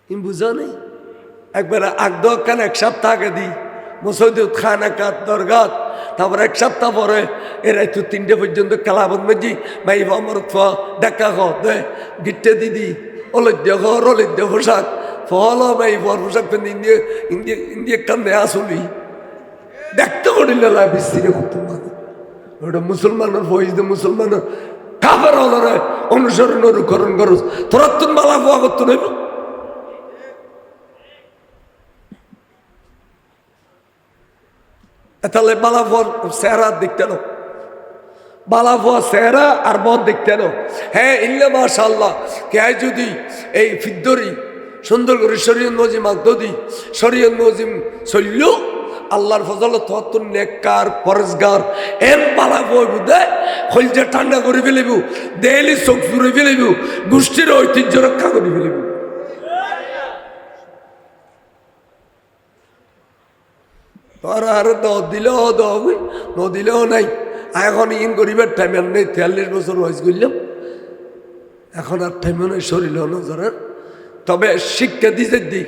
বুঝা নেই একবার আগদ কান এক সপ্তাহ আগে দিই মুসৌদুদ খান একাত দরগাত তারপর এক সপ্তাহ পরে এরাই তো 3টে পর্যন্ত কালাবন্ধ মেজি মাই আমার দেখা দে গিট্টে দিদি অলদ্য ঘর অলদ্য পোশাক ফল মাই বর পোশাক পেন ইন্ডিয়া ইন্ডিয়া ইন্ডিয়া কান্দে আসলি দেখতে করিল বিস্তিরে খুব ওটা মুসলমানের ফয়েজ মুসলমানের কাফের হলরে অনুসরণ অনুকরণ করস তোরা তুন মালা ফোয়া করতো নইব তাহলে বালাফোর চেহারা দেখতে নো বালাফোয়া চেহারা আর মন দেখতে নো হ্যাঁ ইল্লা মাশাআল্লাহ কে যদি এই ফিদ্দরি সুন্দর করে শরীয়ত নজিম আকদি শরীয়ত নজিম চলল আল্লাহর ফজলত তোর নেককার পরেজগার এম বালাফোয় বুঝে খলজা ঠান্ডা করে ফেলিব দেলি চোখ ফুরে ফেলিব গোষ্ঠীর ঐতিহ্য রক্ষা করে ফেলিব তোর আর দিলেও দই নদিলেও নাই এখন ইন করিবার টাইম আর নেই 43 বছর বয়স করলাম এখন আর টাইম নেই শরীর নজরের তবে শিক্ষা দিতে দিই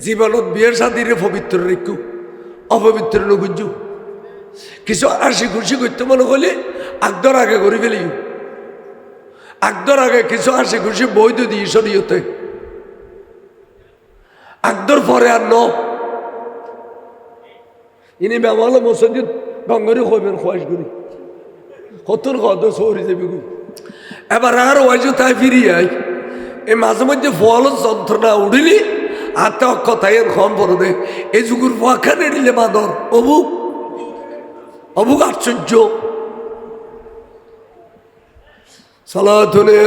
জীবনত বিয়ের সাথীরে পবিত্র রেখু অপবিত্র নগুঞ্জু কিছু আসি খুশি করতে মনে হলে আগদর আগে করে ফেলি আগদর আগে কিছু আসি খুশি বৈধ দিই শরীয়তে আগদর পরে আর ন ইনি ব্যবহার মসজিদ গঙ্গরি খবেন খোয়াশ করি কতর কত সৌরি যাবি গু এবার আর ওয়াইজু তাই ফিরিয়ে আই এই মাঝে মধ্যে ফল যন্ত্রণা উঠিলি হাতে কথাই কম পড়ে দে এই যুগুর ফাঁকানে দিলে বাঁদর অবুক অবুক আশ্চর্য সালাতুনে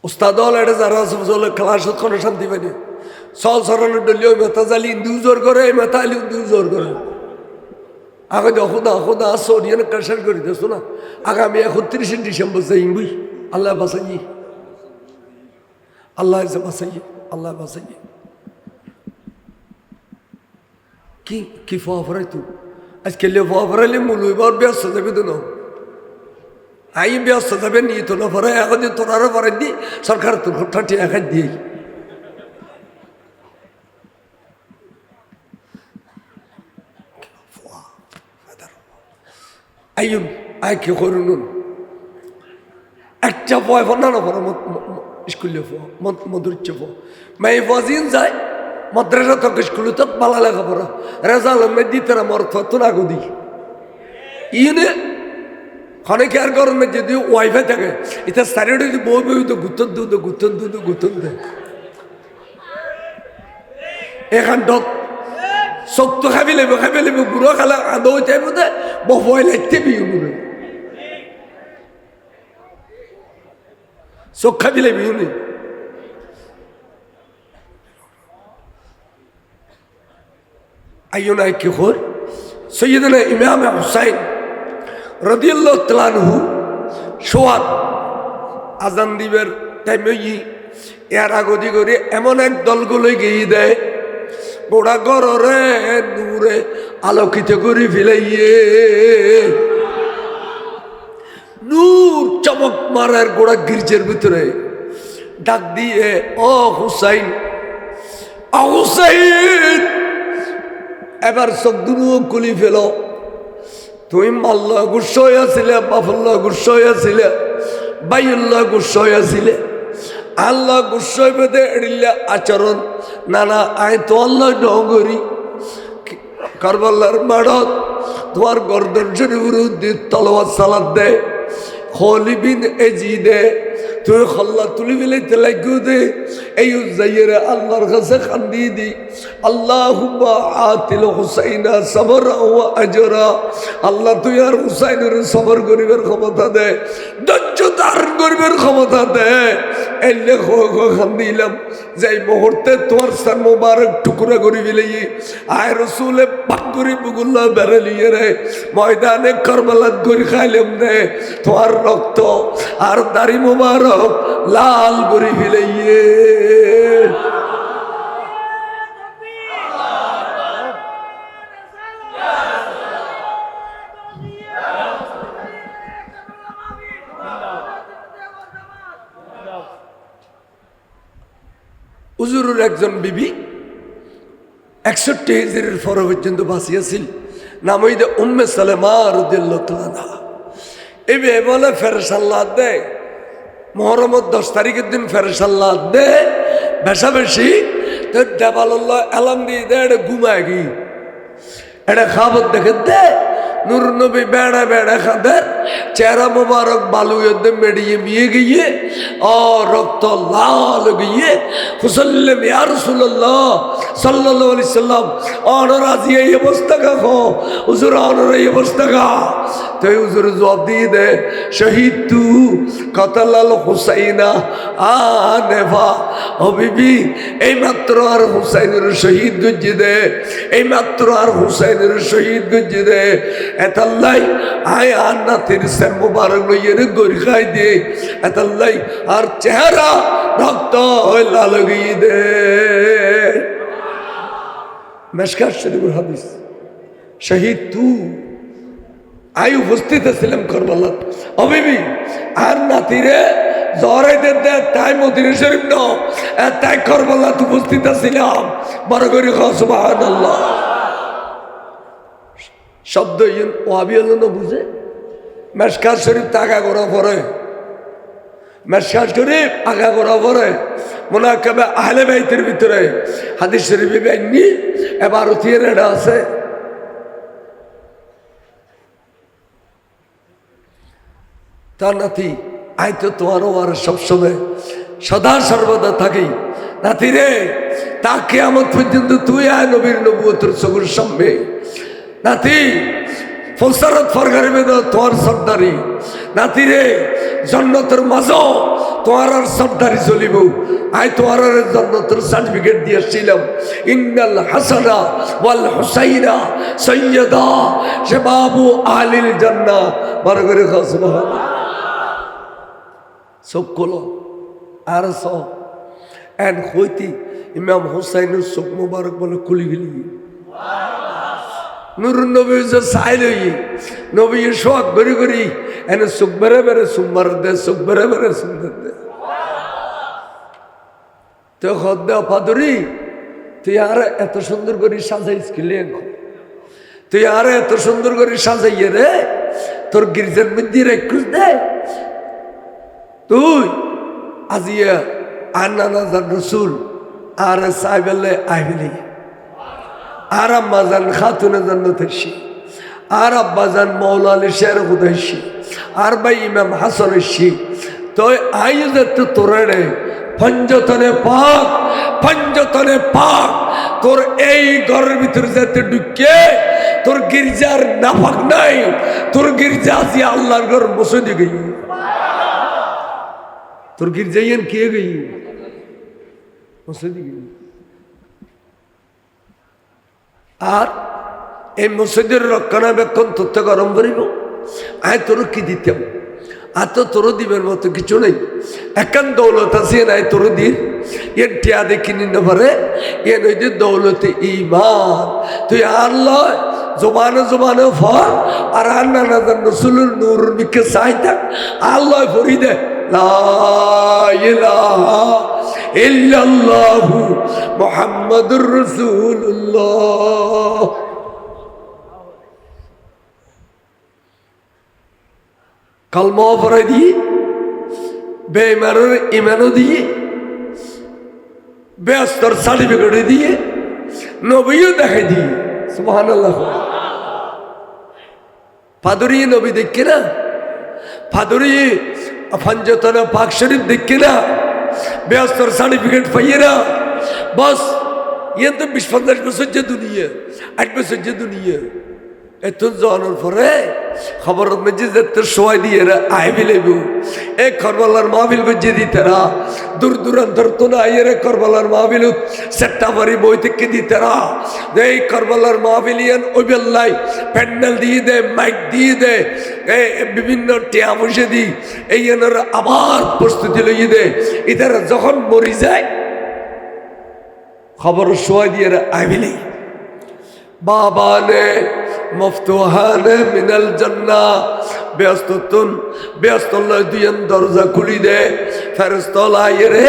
উস্তাদ হল এটা যারা চলে ক্লাসত কোনো শান্তি পাইনি চল সরানোর ডলি ওই মেথা জালি ইন্দু জোর করে এই মেথা আলি ইন্দু জোর করে আগে খুদা খুদা সরিয়ে কাশার করে দিস না আগামী 31 ডিসেম্বর যাইম বুঝ আল্লাহ বাসাই আল্লাহ বাসাই আল্লাহ বাসাই কি কি ফরাই তুই আজকে ফরাইলে মূল এবার ব্যস্ত যাবি তো না আই ব্যস্ত যাবে নিয়ে তো না পরে এখন তোরারও পরে দি সরকার তোর ঠাটি একা দিয়ে আইন আই কি করুন একটা ভয় না না পরে স্কুলে মধুরচ্ছ মাই ফজিন যায় মাদ্রাসা তক স্কুলে তো ভালো লেখাপড়া রেজাল্ট দিতে মর তো না গদি ইনে অনেকে আর গরমে যদি ওয়াইফাই থাকে এটা সাইডে যদি বই বই তো গুতন দে এখান ডক চোখ তো খাবি লাগবে বুড়ো খালা আদৌ চাইব দে বয় লাগতে বিয়ে বুড়ো চোখ খাবি লাগবি নি আইও না কি খোর সৈয়দনা ইমাম হুসাইন রাদিয়াল্লাহু তাআলা আনহু সোয়াত আজান দিবের টাইমে এর আগদি করে এমন এক দলগুলো গিয়ে দেয় গোড়া গড়রে দূরে আলোকিত করে ফেলাইয়ে নূর চমক মারার গোড়া গির্জের ভিতরে ডাক দিয়ে ও হুসাইন হুসাইন এবার চোখ দুটো খুলি ফেলো তুমি আল্লাহ গুস্স হইয়াছিলে বাফুল্লাহ গুস্স হইয়াছিলে বাইউল্লাহ গুস্স হইয়াছিলে আল্লাহ গুস্স হইবে এড়িলে আচরণ নানা আয় তো আল্লাহ ডগরি কারবাল্লার মাড়ত তোমার গর্দন শরীফের উদ্দিত তলোয়ার সালাদ দেয় খলিবিন এজিদে তুই খল্লা তুলি ফেলাইতে লাগু দে এই উজ্জাইয়ের আল্লাহর কাছে কান্দি দি আল্লাহুম্মা আতিল হুসাইনা সাবরা ওয়া আজরা আল্লাহ তুই আর হুসাইনের সবর করিবার ক্ষমতা দে ধৈর্য ধারণ করিবার ক্ষমতা দে এলে কান্দিলাম যে মুহূর্তে তোমার স্থান মোবারক টুকরা করি ফেলাই আয় রসুলে পাক করি বুগুল্লা বেড়ালিয়ে রে ময়দানে কারবালাত করে খাইলাম রে তোমার রক্ত আর দাড়ি মোবারক লাল করে ফেলাইয়ে হুজুরের একজন বিবি 61 হিজরির পর পর্যন্ত বাঁচিয়েছিল, নাম হইতে উম্মে সালেমা রাদিয়াল্লাহু তাআলা। এই মেয়ে বলে ফেরেশাল্লাহ দে মুহররমের 10 তারিখের দিন ফেরেশাল্লাহ দে বেশা বেশি তো দেবাল্লাহ এলাম দিয়ে দে এটা ঘুমায় গি এটা খাবার দেখে দে নূর নবী বেড়া বেড়া খাদের চেহারা মুবারক বালু মেডিয়ে মিয়ে গিয়ে और রক্ত লাল গিয়ে ফুসল্লিম ইয়া রাসূলুল্লাহ সাল্লাল্লাহু আলাইহি সাল্লাম और রাজি এই অবস্থা কাকো হুজুর और এই অবস্থা কা তো হুজুর জবাব দিয়ে দে শহীদ তু কতলাল হুসাইনা আনেফা ও বিবি এই মাত্র আর হুসাইনের শহীদ গজ্জি দে এই মাত্র আর হুসাইনের শহীদ গজ্জি দে এতাল্লাই আয় আর না তিরসের মুবারক লইয়ে গরি খাই দে এতাল্লাই আর চেহারা রক্ত লাল গিয়ে দে মেশকাত শরীফের হাদিস শহীদ তু আই উপস্থিত ছিলাম কারবালা ও বিবি আর নাতিরে জরাইতে দে তাই মদিনা শরীফ ন তাই কারবালা উপস্থিত ছিলাম বড় করে সুবহানাল্লাহ শব্দ ওয়াবি হলো না বুঝে মেশকাত শরীফ টাকা করা পরে মেশকাত শরীফ আগা করা পরে মুনাকাবে আহলে বাইতের ভিতরে হাদিস শরীফে বাইনি এবার উঠিয়ে এটা আছে তার নাতি আই তো তোমারও আর সবসময় সদা সর্বদা থাকি নাতি রে তাকে আমার পর্যন্ত তুই আয় নবীর নবুয়তের চোখের সামনে নাতি ফলসারত ফরগারিবে তোমার সর্দারি নাতি রে জন্নতের মাঝো তোমার আর সর্দারি চলিব আই তোমার আর জন্নতের সার্টিফিকেট দিয়েছিলাম ইন্নাল হাসানা ওয়াল হুসাইনা সৈয়দা শাবাবু আহলিল জান্নাহ বড় করে সুবহানাল্লাহ চোখ খোলো আর এন হইতি ইমাম হুসাইনের চোখ মুবারক বলে খুলি ফেলি নুর নবী যে চাইল নবী শখ করি করি এনে চোখ বেড়ে বেড়ে সুমার দে চোখ বেড়ে বেড়ে সুন্দর দে তো হদ দে অপাদরি তুই আর এত সুন্দর করে সাজাইস কিলে তুই আর এত সুন্দর করে সাজাইয়ে রে তোর গির্জার মধ্যে রেখুস দে তুই আজিয়া আন্না রসুল আর সাইবেলে আইবেলি আর আম্মাজান খাতুনে জান্নাত হইছি আর আব্বাজান মৌলা আলী শের খুদ হইছি আর ভাই ইমাম হাসান হইছি তো আই যে তোরে পঞ্জতনে পাক তোর এই ঘরের ভিতরে যেতে ঢুকে তোর গির্জার নাফাক নাই তোর গির্জা আছে আল্লাহর ঘর মসজিদে গই তোর গির্জাইয়েন কে গই মসজিদে গই আর এই মসজিদের রক্ষণাবেক্ষণ তথ্য গরম করিব আয় তোর কি দিতাম আর তো তোর দিবের মতো কিছু নেই একান দৌলত আছে নাই তোর দিন এর টিয়া দেখি নিতে পারে এ নইতে দৌলতে ইমান তুই আর লয় জমানে ফর আর আন্না নাজান রসুলের নূর নিকে চাই থাক আর লয় ফরি দে লা ইলাহা ইল্লাল্লাহু মুহাম্মাদুর রাসূলুল্লাহ কালমা পড়াই দিয়ে বেঈমানের ইমানও দিয়ে বেস্তর সার্টিফিকেট দিয়ে নবীও দেখাই দিয়ে সুবহানাল্লাহ পাদরি নবী দেখে না ফাদুরি ফাঞ্জতনা পাক শরীফ দেখে না ব্যস্তর সার্টিফিকেট পাইয়ে না বস ইয়ে তো 20-50 বছর যে দুনিয়া 8 বছর যে দুনিয়া এত জানার পরে খবর মেজে যেতে সময় দিয়ে আয় বিলেবু এ করবালার মাহফিল বুঝে দিতে না দূর দূরান্তর তো না আইয়ে করবালার মাহফিল সেট্টা বাড়ি বই থেকে দিতে না এই করবালার মাহফিলিয়ান ওই বেল্লাই প্যান্ডেল দিয়ে দে মাইক দিয়ে দে বিভিন্ন টিয়া বসে দি এই আবার প্রস্তুতি লইয়ে দে এদের যখন মরি যায় খবর সময় দিয়ে আয় বিলে বাবা নে মফতুহানে মিনাল জান্নাহ ব্যস্তল্লাহ দুইয়েন দরজা খুলি দে ফেরেশতাল্লাহ রে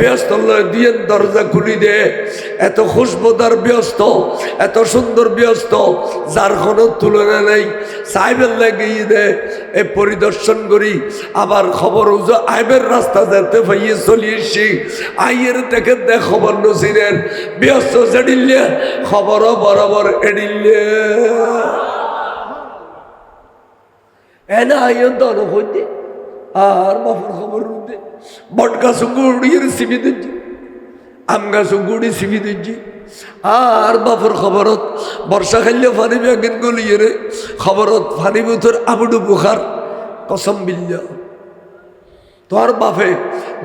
ব্যস্তল্লাহ দুইয়েন দরজা খুলি দে এত খুশবুদার ব্যস্ত এত সুন্দর ব্যস্ত যার কোনো তুলনা নেই সাহেবের লাগিয়ে দে এ পরিদর্শন করি আবার খবর উজো আইবের রাস্তা যেতে পাইয়ে চলিয়েছি আইয়ের দেখে দে খবর নসিরের ব্যস্ত জেডিলে খবরও বরাবর এডিলে এনা আইন দন হইতে আর বাপর খবর উঠতে বট গাছ গুড়িয়ে সিবি দিচ্ছি আম গাছ গুড়ি সিবি দিচ্ছি আর বাপর খবরত বর্ষা খাইলে ফানি বেগিন গলিয়ে রে খবরত ফানি বুথর আবুডু বুখার কসম বিল্লা তোর বাপে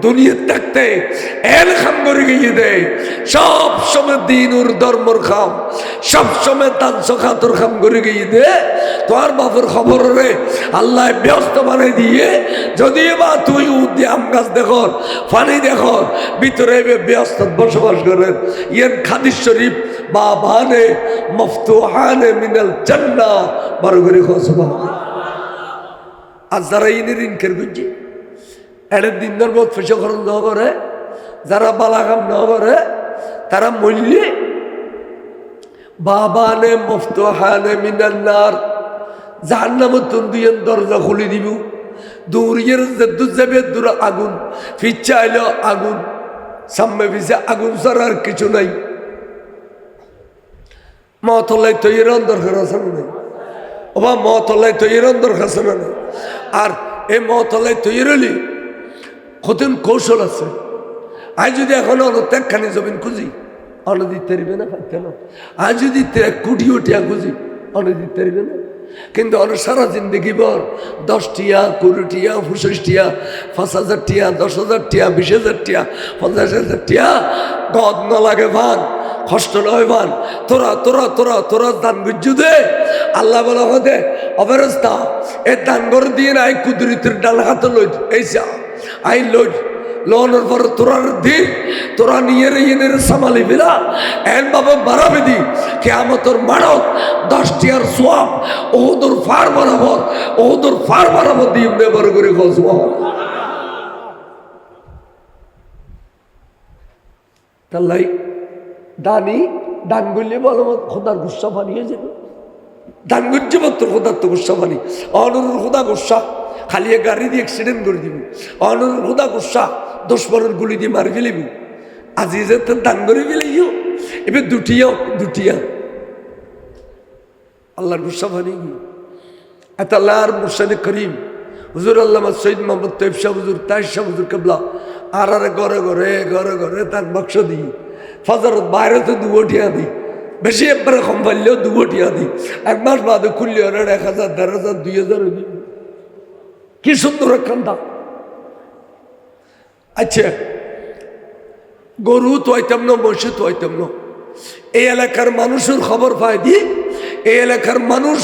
দুনিয়া থাকতে এল খাম করে গিয়ে দে সব সময় দিন ওর ধর্মর খাম সব সময় তানস খাতর খাম করে গিয়ে দে তোর বাপের খবর রে আল্লাহ ব্যস্ত বানাই দিয়ে যদি বা তুই উদ্দি আম গাছ দেখর পানি দেখর ভিতরে ব্যস্ত বসবাস করেন ইয়েন খাদিস শরীফ বা বানে মফতুহানে মিনাল জান্নাহ বড় করে খসবা আর যারা ইনের ইনকার করছে এর দিনের মত ফেসে খরচ না করে যারা বালাকাম না করে তারা মূল্যে বাবানে মফতুহানে মিনান্নার জাহান্নামে তুন দিয়ে দরজা খুলে দিব দূরের দূর যাবে দূর আগুন ফিচ্ছে আইলো আগুন সামনে পিছে আগুন ছাড়ার কিছু নাই মতলাই তৈরি দরকার আছে না নাই ওবা মতলাই তৈরি দরকার আছে না নাই আর এই মতলাই তৈরি কতদিন কৌশল আছে আজ যদি এখন অনত্যাগখানি জমিন খুঁজি অন দিতে পারবে না কেন আজ যদি 1 কোটি টিয়া খুঁজি অন দিতে পারবে না কিন্তু অন সারা জিন্দগি বর 10 টিয়া 20 টিয়া 25 টিয়া 5,000 টিয়া 10,000 টিয়া 20,000 টিয়া 50,000 টিয়া গদ না লাগে ভান কষ্ট নয় ভান তোরা তোরা তোরা তোরা দান গুজ্জু দে আল্লাহ বলা হতে অবরস্তা এ দান করে দিয়ে নাই কুদরিতের ডাল হাতে লই এই যা আই লই লোনের পর তোরার দিন তোরা নিয়ে রে এনে সামালি বিরা এন বাবা বাড়াবে দি কে আমার তোর মানব 10 টিয়ার সোয়াব ওহুদুর ফার বরাবর ওহুদুর ফার বরাবর দিয়ে ব্যবহার করে খসব তাহলে দানি দান গুলি বলো খোদার গুসা বানিয়ে যাবে দান গুজ্জে মাত্র খোদার তো গুসা বানি অনুর খোদা গুসা খালি গাড়ি দিয়ে অ্যাক্সিডেন্ট করে দিব অনুর খোদা গুসা 10 বরের গুলি দিয়ে মারি ফেলিব আজি যে দান করে ফেলাইও এবার দুটিয়া আল্লাহর গুসা বানি এত আল্লাহর মুর্শিদ করিম হুজুর আল্লামা সৈয়দ মোহাম্মদ তৈয়ব শাহ হুজুর তাহির শাহ হুজুর কেবলা আর ঘরে ঘরে ঘরে ঘরে তার বাক্স দিই ফজরত বাইরে তো 2 টিয়া দিই বেশি একবারে কম পারলেও 2 টিয়া দিই 1 মাস বাদে খুললে 1,000 1,500 2,000 দিই কি সুন্দর একখান দাম আচ্ছা গরু তো আইতাম না মহিষ তো আইতাম না এই এলাকার মানুষের খবর পাই দি এই এলাকার মানুষ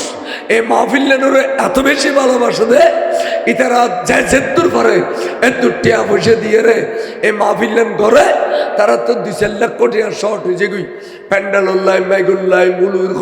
এই মাহফিলের এত বেশি ভালোবাসা দে ইতারা যায় যেদূর পারে এত টিয়া পয়সা দিয়ে রে এই মাহফিলেন ঘরে তারা তো 2-4 লাখ কোটি আর শর্ট হয়েছে গুই প্যান্ডেল উল্লাই মাইগুল্লাই মুলুর